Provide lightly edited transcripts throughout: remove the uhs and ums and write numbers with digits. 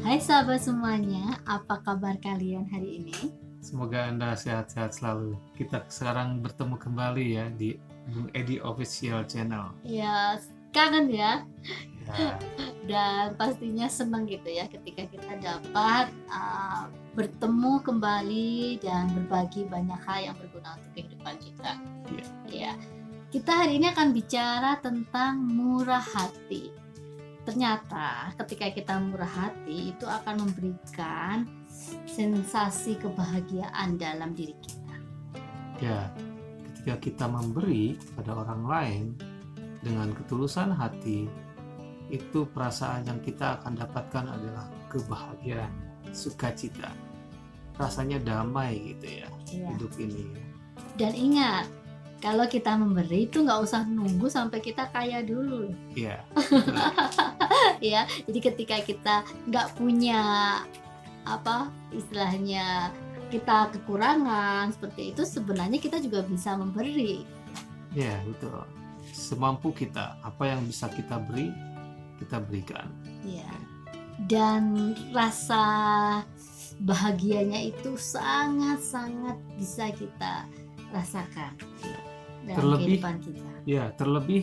Hai sahabat semuanya, apa kabar kalian hari ini? Semoga Anda sehat-sehat selalu. Kita sekarang bertemu kembali ya di Bung Edi Official Channel. Ya, kangen ya, Ya, dan pastinya senang gitu ya ketika kita dapat bertemu kembali dan berbagi banyak hal yang berguna untuk kehidupan kita. ya, Ya, kita hari ini akan bicara tentang murah hati. Ternyata ketika kita murah hati itu akan memberikan sensasi kebahagiaan dalam diri kita. ya. Ketika kita memberi pada orang lain dengan ketulusan hati, itu perasaan yang kita akan dapatkan adalah kebahagiaan, sukacita. Rasanya damai gitu ya, Ya. hidup ini. Dan ingat, kalau kita memberi itu nggak usah nunggu sampai kita kaya dulu. Ya, Ya, jadi ketika kita nggak punya istilahnya kita kekurangan seperti itu, sebenarnya kita juga bisa memberi. ya betul. Semampu kita, apa yang bisa kita beri, kita berikan. Ya. Dan rasa bahagianya itu sangat-sangat bisa kita rasakan dalam Terlebih- kehidupan kita. Ya, terlebih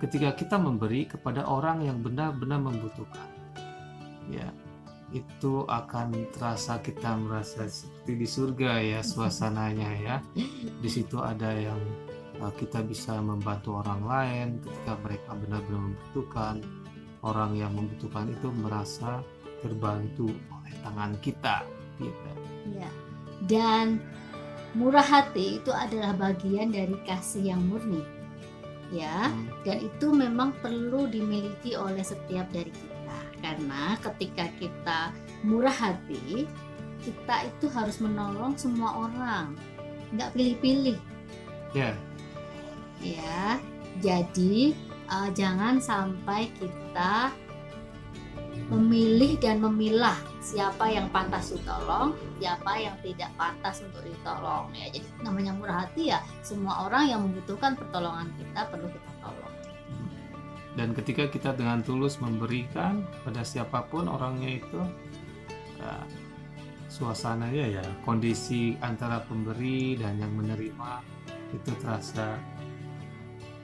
ketika kita memberi kepada orang yang benar-benar membutuhkan. Ya, itu akan terasa kita merasa seperti di surga ya suasananya ya. Di situ ada yang kita bisa membantu orang lain ketika mereka benar-benar membutuhkan. Orang yang membutuhkan itu merasa terbantu oleh tangan kita. Gitu. Ya. Dan murah hati itu adalah bagian dari kasih yang murni. Ya, dan itu memang perlu dimiliki oleh setiap dari kita. Karena ketika kita murah hati, kita itu harus menolong semua orang. Nggak pilih-pilih. Ya, Ya, jadi jangan sampai kita memilih dan memilah siapa yang pantas ditolong, siapa yang tidak pantas untuk ditolong. Ya, jadi namanya murah hati ya, semua orang yang membutuhkan pertolongan kita perlu kita tolong. dan ketika kita dengan tulus memberikan pada siapapun orangnya itu, ya, suasananya ya kondisi antara pemberi dan yang menerima itu terasa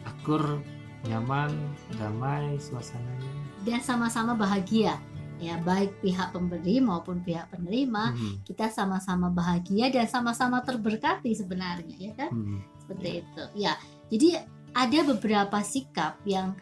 akur, nyaman, damai suasananya. Dan sama-sama bahagia. Ya, baik pihak pemberi maupun pihak penerima, kita sama-sama bahagia dan sama-sama terberkati sebenarnya, ya kan? Seperti itu. Ya, jadi ada beberapa sikap yang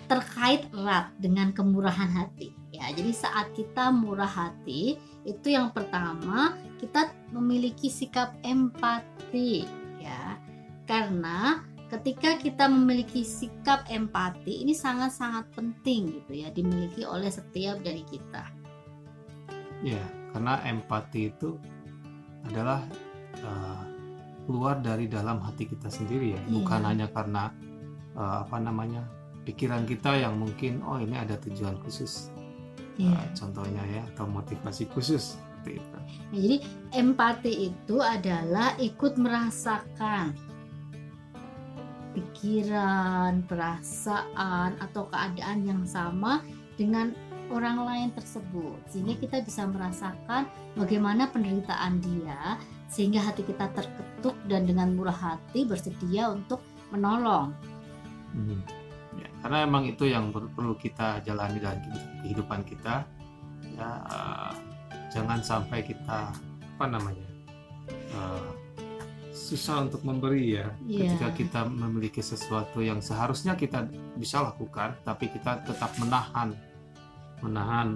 terkait erat dengan kemurahan hati. Ya, jadi saat kita murah hati, itu yang pertama kita memiliki sikap empati, ya. Karena ketika kita memiliki sikap empati, ini sangat-sangat penting gitu ya, dimiliki oleh setiap dari kita. Ya, karena empati itu adalah keluar dari dalam hati kita sendiri ya, bukan hanya karena pikiran kita yang mungkin ini ada tujuan khusus, contohnya ya, atau motivasi khusus seperti itu. Nah, jadi empati itu adalah ikut merasakan pikiran, perasaan, atau keadaan yang sama dengan orang lain tersebut, sehingga kita bisa merasakan bagaimana penderitaan dia, sehingga hati kita terketuk dan dengan murah hati bersedia untuk menolong. Ya, karena emang itu yang perlu kita jalani dalam kehidupan kita ya. Jangan sampai kita susah untuk memberi ya. Ketika kita memiliki sesuatu yang seharusnya kita bisa lakukan, tapi kita tetap menahan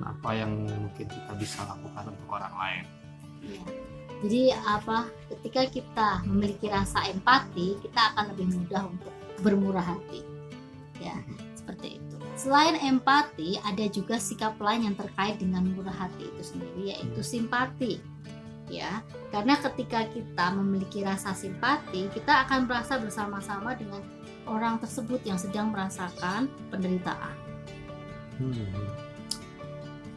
apa yang mungkin kita bisa lakukan untuk orang lain. Ya. Jadi ketika kita memiliki rasa empati, kita akan lebih mudah untuk bermurah hati. Ya, seperti itu. Selain empati, ada juga sikap lain yang terkait dengan murah hati itu sendiri, yaitu simpati. Ya, karena ketika kita memiliki rasa simpati, kita akan merasa bersama-sama dengan orang tersebut yang sedang merasakan penderitaan.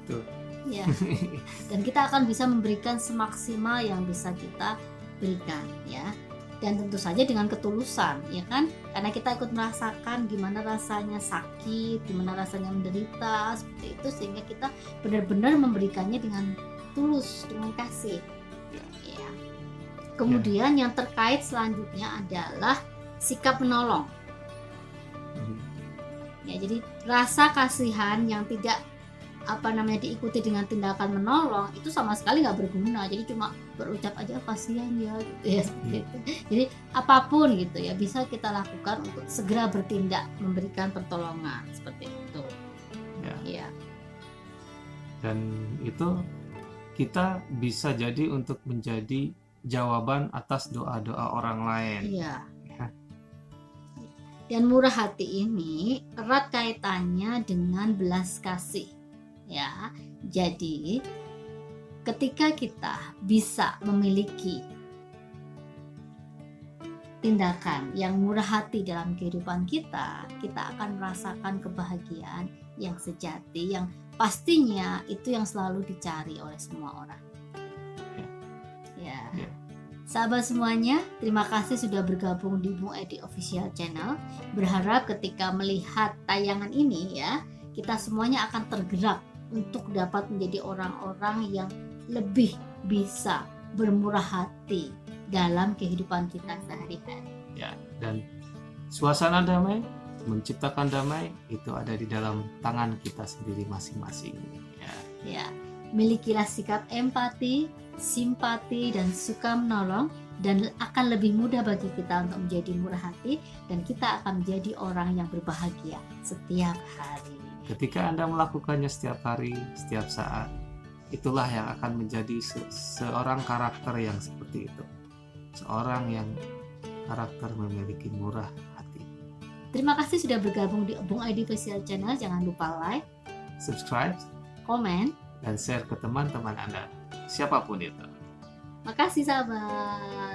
Tuh. Ya, dan kita akan bisa memberikan semaksimal yang bisa kita berikan, ya. dan tentu saja dengan ketulusan, ya kan? Karena kita ikut merasakan gimana rasanya sakit, gimana rasanya menderita, seperti itu, sehingga kita benar-benar memberikannya dengan tulus, dengan kasih. Ya. Kemudian yang terkait selanjutnya adalah sikap menolong. Ya, jadi rasa kasihan yang tidak diikuti dengan tindakan menolong itu sama sekali nggak berguna. Jadi cuma berucap aja kasihan ya gitu ya. Gitu. Jadi apapun gitu ya bisa kita lakukan untuk segera bertindak memberikan pertolongan seperti itu. Ya. Dan itu kita bisa jadi untuk menjadi jawaban atas doa-doa orang lain. Iya. Dan murah hati ini erat kaitannya dengan belas kasih. Ya, jadi ketika kita bisa memiliki tindakan yang murah hati dalam kehidupan kita, kita akan merasakan kebahagiaan yang sejati, yang pastinya itu yang selalu dicari oleh semua orang. Ya. Sahabat semuanya, terima kasih sudah bergabung di Bung Edi Official Channel. Berharap ketika melihat tayangan ini ya, kita semuanya akan tergerak untuk dapat menjadi orang-orang yang lebih bisa bermurah hati dalam kehidupan kita sehari-hari. Ya, dan suasana damai, menciptakan damai itu ada di dalam tangan kita sendiri masing-masing. Ya, milikilah sikap empati, simpati, dan suka menolong, dan akan lebih mudah bagi kita untuk menjadi murah hati, dan kita akan menjadi orang yang berbahagia setiap hari. Ketika Anda melakukannya setiap hari, setiap saat, itulah yang akan menjadi seorang karakter yang seperti itu. Seorang yang karakter memiliki murah hati. Terima kasih sudah bergabung di Bung Edi Official Channel. Jangan lupa like, subscribe, komen, dan share ke teman-teman Anda, siapapun itu. Makasih sahabat.